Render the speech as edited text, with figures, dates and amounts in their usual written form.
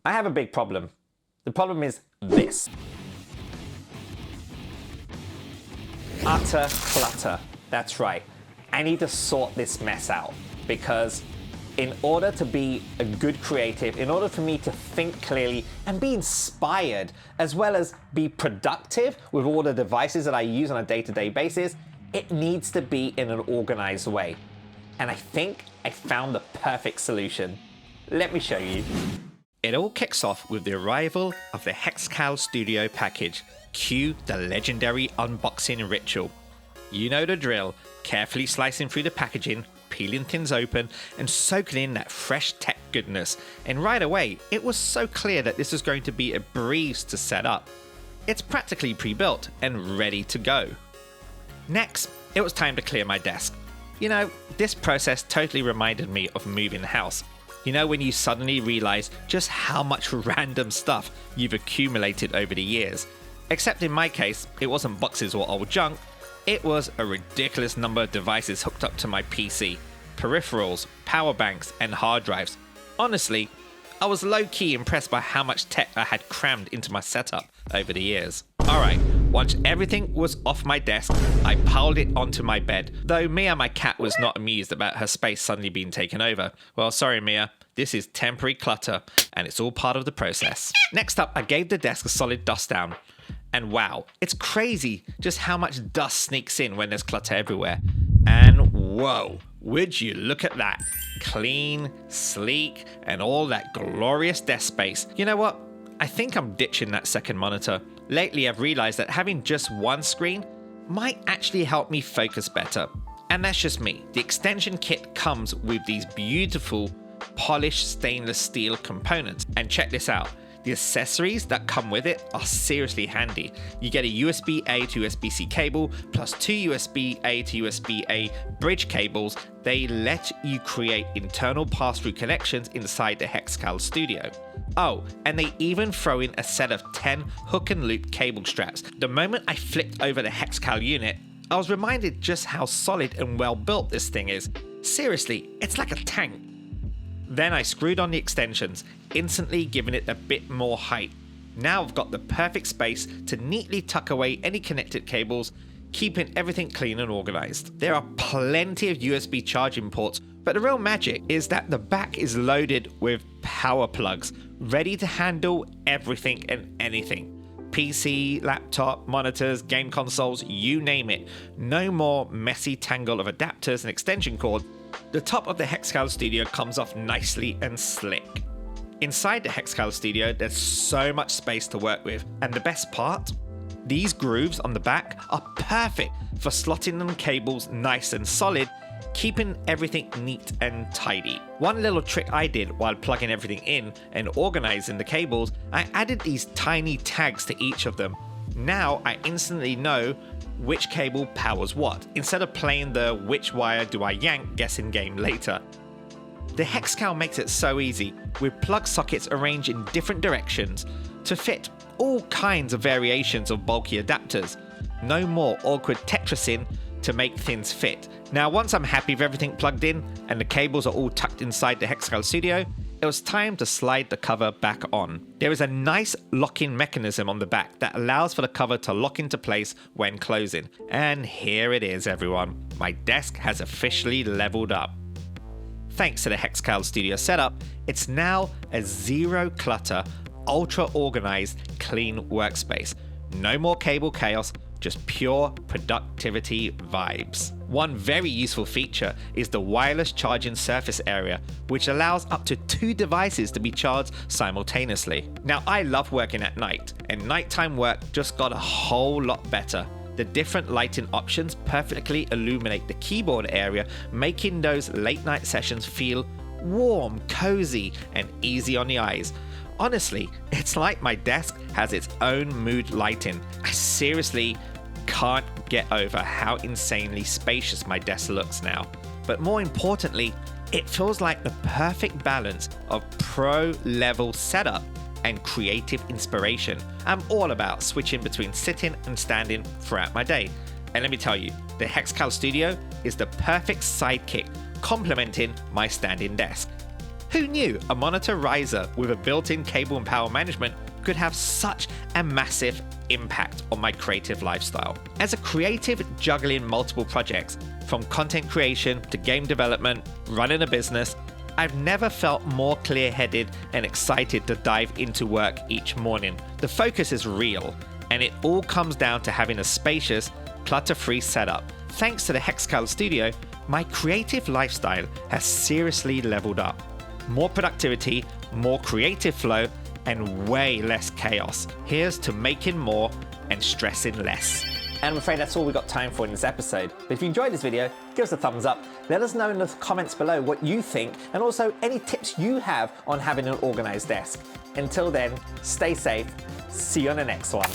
I have a big problem. The problem is this. Utter clutter. That's right. I need to sort this mess out because in order to be a good creative, in order for me to think clearly and be inspired, as well as be productive with all the devices that I use on a day-to-day basis, it needs to be in an organized way. And I think I found the perfect solution. Let me show you. It all kicks off with the arrival of the Hexcal Studio package. Cue the legendary unboxing ritual. You know the drill, carefully slicing through the packaging, peeling things open, and soaking in that fresh tech goodness. And right away, it was so clear that this was going to be a breeze to set up. It's practically pre-built and ready to go. Next, it was time to clear my desk. You know, this process totally reminded me of moving house. You know, when you suddenly realize just how much random stuff you've accumulated over the years. Except in my case, it wasn't boxes or old junk. It was a ridiculous number of devices hooked up to my PC, peripherals, power banks, and hard drives. Honestly, I was low-key impressed by how much tech I had crammed into my setup over the years. Alright, once everything was off my desk, I piled it onto my bed, though Mia, my cat, was not amused about her space suddenly being taken over. Well, sorry Mia, this is temporary clutter, and it's all part of the process. Next up, I gave the desk a solid dust down. And wow, it's crazy just how much dust sneaks in when there's clutter everywhere. And whoa, would you look at that? Clean, sleek, and all that glorious desk space. You know what? I think I'm ditching that second monitor. Lately, I've realized that having just one screen might actually help me focus better. And that's just me. The extension kit comes with these beautiful polished stainless steel components. And check this out. The accessories that come with it are seriously handy. You get a USB-A to USB-C cable, plus 2 USB-A to USB-A bridge cables. They let you create internal pass-through connections inside the Hexcal Studio. Oh, and they even throw in a set of 10 hook and loop cable straps. The moment I flipped over the Hexcal unit, I was reminded just how solid and well built this thing is. Seriously, it's like a tank. Then I screwed on the extensions, instantly giving it a bit more height. Now I've got the perfect space to neatly tuck away any connected cables, keeping everything clean and organized. There are plenty of USB charging ports, but the real magic is that the back is loaded with power plugs, ready to handle everything and anything. PC, laptop, monitors, game consoles, you name it. No more messy tangle of adapters and extension cords. The top of the Hexcal Studio comes off nicely and slick. Inside the Hexcal Studio, there's so much space to work with. And the best part? These grooves on the back are perfect for slotting them cables nice and solid, keeping everything neat and tidy. One little trick I did while plugging everything in and organizing the cables, I added these tiny tags to each of them. Now I instantly know which cable powers what, instead of playing the which wire do I yank guessing game later. The Hexcal makes it so easy, with plug sockets arranged in different directions to fit all kinds of variations of bulky adapters. No more awkward Tetrising to make things fit. Now once I'm happy with everything plugged in and the cables are all tucked inside the Hexcal Studio, it was time to slide the cover back on. There is a nice lock-in mechanism on the back that allows for the cover to lock into place when closing. And here it is, everyone. My desk has officially leveled up. Thanks to the Hexcal Studio setup, it's now a zero clutter, ultra organized, clean workspace. No more cable chaos, just pure productivity vibes. One very useful feature is the wireless charging surface area, which allows up to 2 devices to be charged simultaneously. Now I love working at night, and nighttime work just got a whole lot better. The different lighting options perfectly illuminate the keyboard area, making those late night sessions feel warm, cozy, and easy on the eyes. Honestly, it's like my desk has its own mood lighting. I seriously can't get over how insanely spacious my desk looks now. But more importantly, it feels like the perfect balance of pro-level setup and creative inspiration. I'm all about switching between sitting and standing throughout my day. And let me tell you, the Hexcal Studio is the perfect sidekick, complementing my standing desk. Who knew a monitor riser with a built-in cable and power management could have such a massive impact on my creative lifestyle? As a creative juggling multiple projects, from content creation to game development, running a business, I've never felt more clear-headed and excited to dive into work each morning. The focus is real, and it all comes down to having a spacious, clutter-free setup. Thanks to the Hexcal Studio, my creative lifestyle has seriously leveled up. More productivity, more creative flow, and way less chaos. Here's to making more and stressing less. And I'm afraid that's all we've got time for in this episode. But if you enjoyed this video, give us a thumbs up. Let us know in the comments below what you think, and also any tips you have on having an organized desk. Until then, stay safe. See you on the next one.